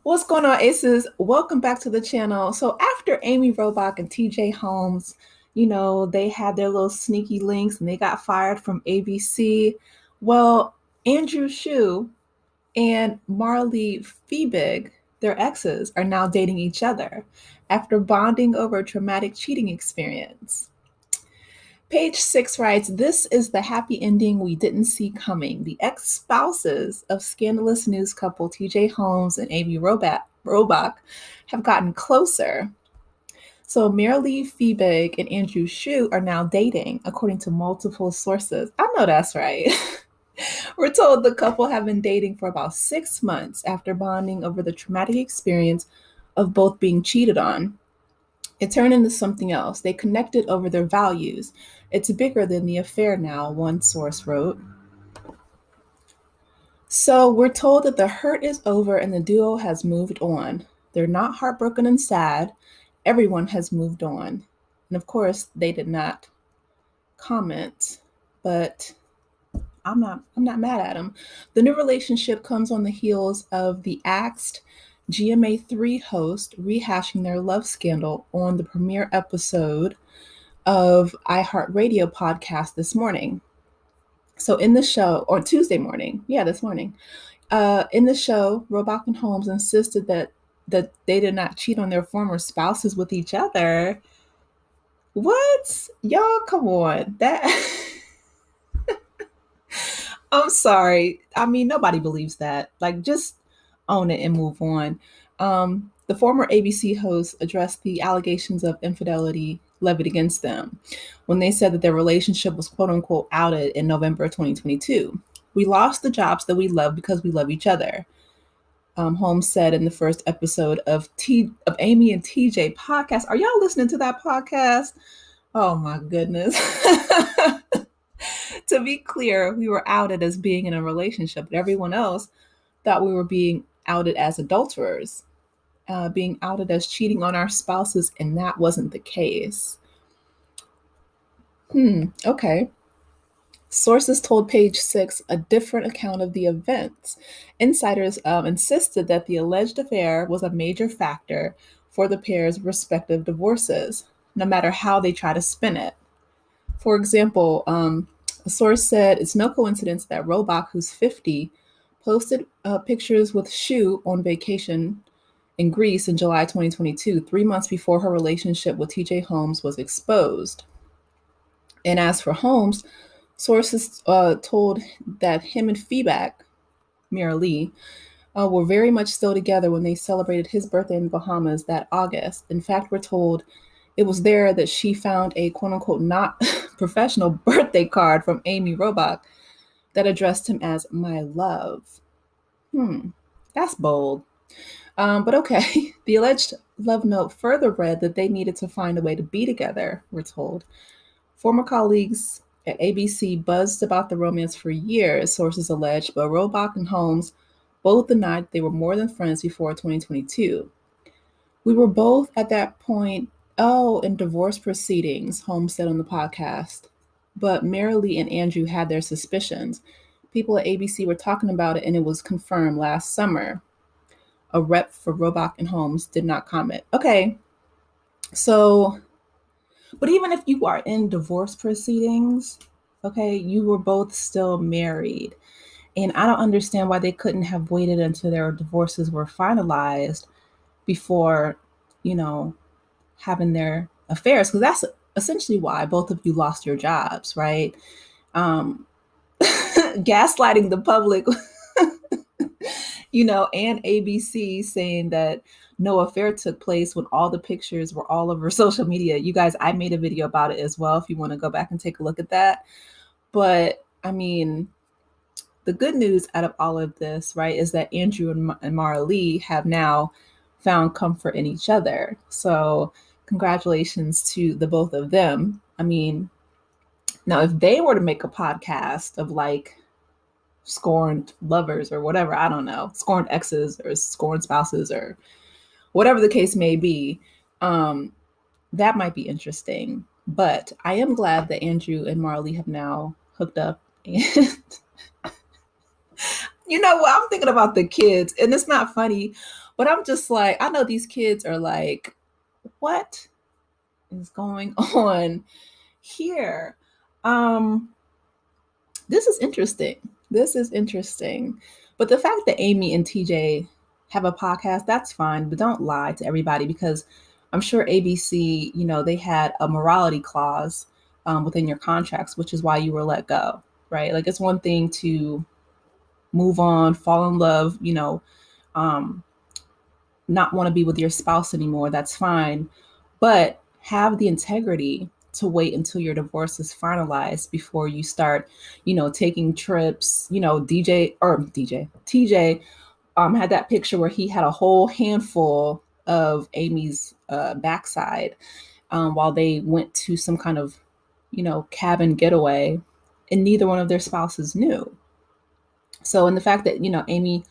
What's going on, Aces? Welcome back to the channel. So after Amy Robach and TJ Holmes, they had their little sneaky links and they got fired from ABC. Well, Andrew Shue and Marilee Fiebig, their exes, are now dating each other after bonding over a traumatic cheating experience. Page 6 writes, "This is the happy ending we didn't see coming. The ex-spouses of scandalous news couple TJ Holmes and Amy Robach have gotten closer. So Marilee Fiebig and Andrew Shue are now dating, according to multiple sources." I know that's right. We're told the couple have been dating for about 6 months after bonding over the traumatic experience of both being cheated on. It turned into something else. They connected over their values. It's bigger than the affair now, one source wrote. So we're told that the hurt is over and the duo has moved on. They're not heartbroken and sad. Everyone has moved on. And of course, they did not comment, but I'm not mad at them. The new relationship comes on the heels of the axed GMA3 host rehashing their love scandal on the premiere episode of iHeartRadio podcast this morning. So in the show, or Tuesday morning, this morning, in the show, Robach and Holmes insisted that they did not cheat on their former spouses with each other. What? Y'all, come on. That I'm sorry. I mean, nobody believes that. Like, just own it and move on. The former ABC host addressed the allegations of infidelity levied against them when they said that their relationship was quote unquote outed in November 2022. "We lost the jobs that we love because we love each other," Holmes said in the first episode of Amy and TJ podcast. Are y'all listening to that podcast? Oh my goodness. To be clear, we were outed as being in a relationship, but everyone else thought we were being outed as adulterers, being outed as cheating on our spouses, and that wasn't the case. Okay. Sources told Page 6 a different account of the events. Insiders insisted that the alleged affair was a major factor for the pair's respective divorces, no matter how they try to spin it. For example, a source said it's no coincidence that Robach, who's 50, posted pictures with Shue on vacation in Greece in July 2022, 3 months before her relationship with TJ Holmes was exposed. And as for Holmes, sources told that him and Fiebig, Marilee, were very much still together when they celebrated his birthday in the Bahamas that August. In fact, we're told it was there that she found a quote unquote not professional birthday card from Amy Robach that addressed him as "my love." That's bold. But okay, the alleged love note further read that they needed to find a way to be together, we're told. Former colleagues at ABC buzzed about the romance for years, sources alleged, but Robach and Holmes both denied they were more than friends before 2022. "We were both at that point, in divorce proceedings," Holmes said on the podcast. But Marilee and Andrew had their suspicions. People at ABC were talking about it and it was confirmed last summer. A rep for Robach and Holmes did not comment. Okay, so, but even if you are in divorce proceedings, okay, you were both still married. And I don't understand why they couldn't have waited until their divorces were finalized before, having their affairs, because that's essentially why both of you lost your jobs, right? Gaslighting the public, and ABC saying that no affair took place when all the pictures were all over social media. You guys, I made a video about it as well if you want to go back and take a look at that. But I mean, the good news out of all of this, right, is that Andrew and Marilee have now found comfort in each other. So congratulations to the both of them. I mean, now if they were to make a podcast of like scorned lovers or whatever, I don't know, scorned exes or scorned spouses or whatever the case may be, that might be interesting. But I am glad that Andrew and Marilee have now hooked up. And you know what? I'm thinking about the kids, and it's not funny, But I'm just like, I know these kids are like, what is going on here? Um, this is interesting. This is interesting. But the fact that Amy and TJ have a podcast, that's fine. But don't lie to everybody because I'm sure ABC, they had a morality clause within your contracts, which is why you were let go, right? Like it's one thing to move on, fall in love, um, not want to be with your spouse anymore. That's fine. But have the integrity to wait until your divorce is finalized before you start, taking trips. TJ had that picture where he had a whole handful of Amy's backside while they went to some kind of, cabin getaway, and neither one of their spouses knew. So, and the fact that, Amy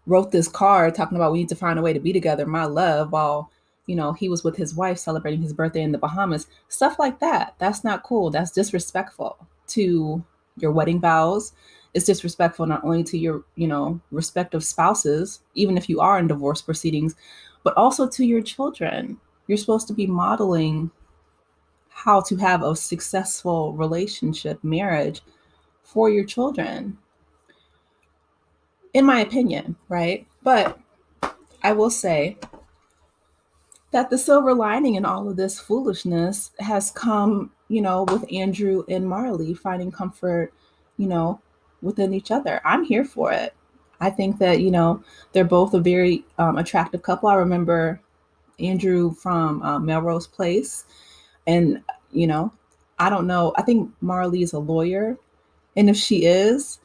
wrote this card talking about we need to find a way to be together, my love, while, he was with his wife celebrating his birthday in the Bahamas, stuff like that. That's not cool. That's disrespectful to your wedding vows. It's disrespectful not only to your, respective spouses, even if you are in divorce proceedings, but also to your children. You're supposed to be modeling how to have a successful relationship, marriage for your children, in my opinion, right? But I will say that the silver lining in all of this foolishness has come, with Andrew and Marilee finding comfort, you know, within each other. I'm here for it. I think that, they're both a very attractive couple. I remember Andrew from Melrose Place. And, you know, I don't know. I think Marilee is a lawyer. And if she is,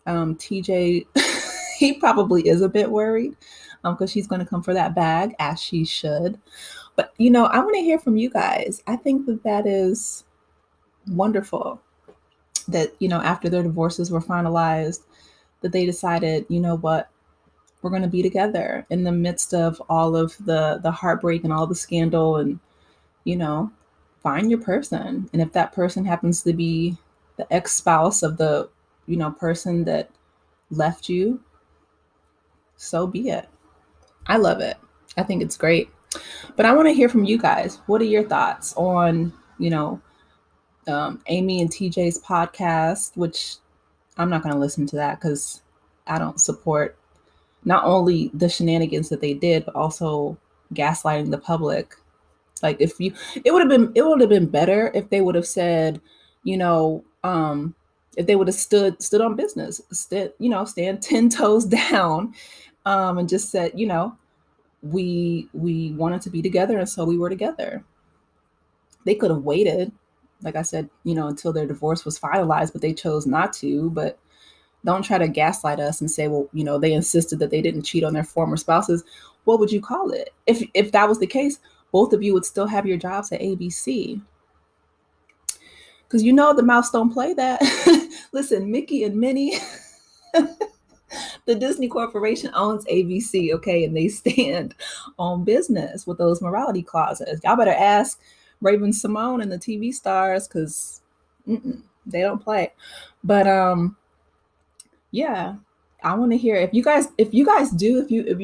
TJ, he probably is a bit worried because she's going to come for that bag as she should. But, I want to hear from you guys. I think that that is wonderful that, after their divorces were finalized, that they decided, you know what, we're going to be together in the midst of all of the heartbreak and all the scandal and, you know, find your person. And if that person happens to be the ex-spouse of the, person that left you, so be it. I love it. I think it's great. But I want to hear from you guys. What are your thoughts on, Amy and TJ's podcast, which I'm not going to listen to that because I don't support not only the shenanigans that they did, but also gaslighting the public. Like it would have been better if they would have said, you know, if they would have stood on business, stand 10 toes down, and just said, we wanted to be together and so we were together. They could have waited, like I said, until their divorce was finalized, but they chose not to. But don't try to gaslight us and say, well, they insisted that they didn't cheat on their former spouses. What would you call it? If that was the case, both of you would still have your jobs at ABC. Because the mouse don't play that. Listen, Mickey and Minnie, the Disney Corporation owns ABC, okay, and they stand on business with those morality clauses. Y'all better ask Raven Simone and the TV stars because they don't play. But yeah, I want to hear if you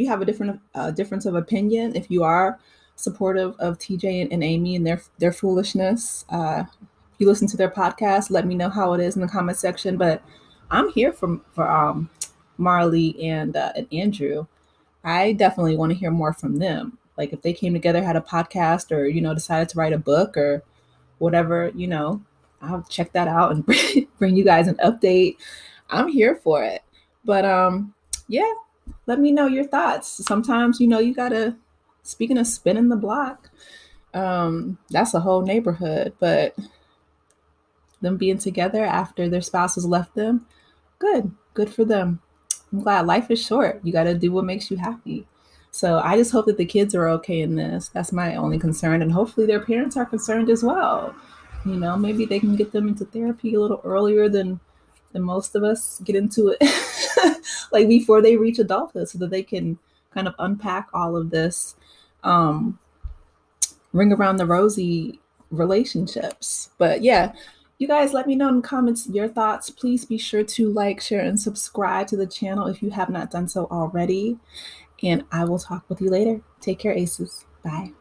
have a different difference of opinion, if you are supportive of TJ and Amy and their foolishness. If you listen to their podcast, let me know how it is in the comment section. But I'm here for Marilee and Andrew. I definitely want to hear more from them. Like if they came together, had a podcast, or decided to write a book or whatever, I'll check that out and bring you guys an update. I'm here for it. But yeah, let me know your thoughts. Sometimes, you gotta, speaking of spinning the block, that's a whole neighborhood. But them being together after their spouses left them, good for them. I'm glad. Life is short. You gotta do what makes you happy. So I just hope that the kids are okay in this. That's my only concern. And hopefully their parents are concerned as well. Maybe they can get them into therapy a little earlier than most of us get into it, like before they reach adulthood, so that they can kind of unpack all of this, ring around the rosy relationships. But yeah, you guys let me know in the comments your thoughts. Please be sure to like, share, and subscribe to the channel if you have not done so already. and I will talk with you later. Take care, Aces. Bye.